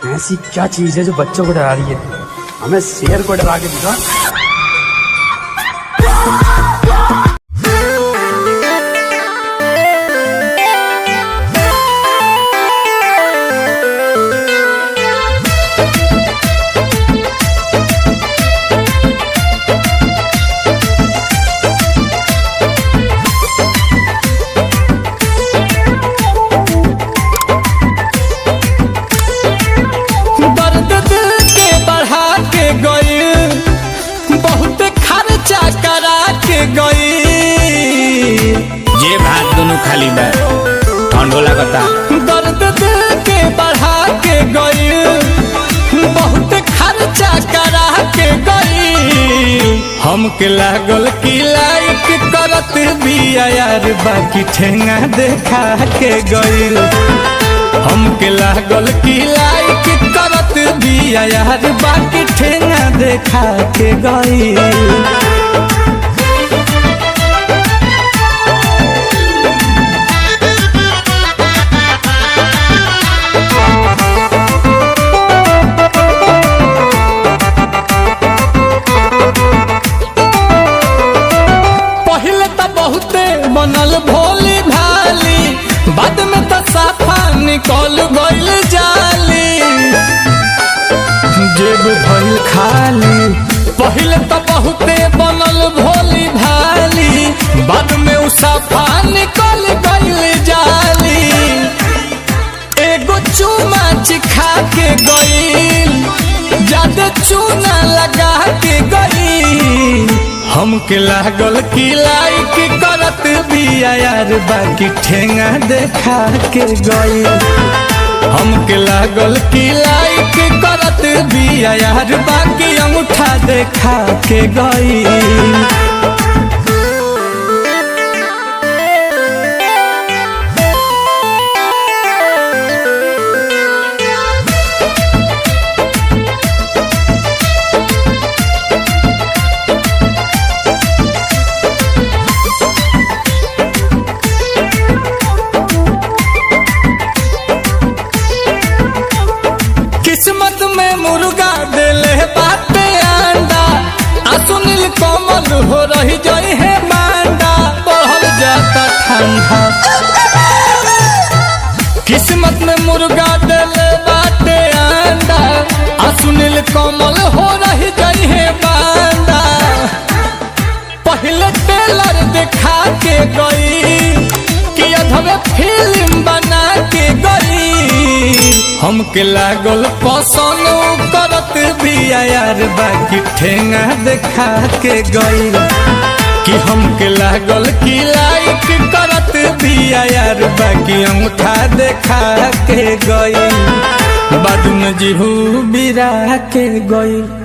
ऐसी क्या चीज है जो बच्चों को डरा रही है? हमें शेर को डरा के दिखा। जे भात दोनों खाली बा ठंडो लगता। दर्द दिल के बढ़ा के गई, बहुत खर्चा करा के गई। हमके लागल की लाइक करत बिया यार, बाकी ठेंगा देखा के गई। हमके लागल की लाइक करत बिया यार, बाकी ठेंगा देखा के गई। बनल भोली भाली, बाद में तो साफा निकल गइल जाली। जेब भइल खाली, पहले तो बहुते बनल भोली भाली, बाद में उ साफा निकल गइल जाली। एगो चूमा चिखा के गइल, ज्यादा चूना लगा के गइल। हमके लागल की लाइक करत बिया यार, बाकी ठेंगा देखा के गई। हमके लागल की लाइक करत बिया यार, बाकी अंगूठा देखा के गई। किस्मत में मुर्गा देले बाटे अंडा, सुनील कोमल हो रही जाई है मांडा, बढ़ल जाता ठंडा। किस्मत में मुर्गा देले बाटे अंडा, सुनील कोमल हो रही जाई है मांडा। पहले टेलर दिखा के गई, कि अधवे फिल्म बना के गई। हमके लागल पसंद करत बिया यार, बाकी ठेंगा देखा के गई। कि हमके लागल की लाइक करत बिया यार, बाकी अंगूठा देखा के गई। बाद में जीहू बिरा के गई।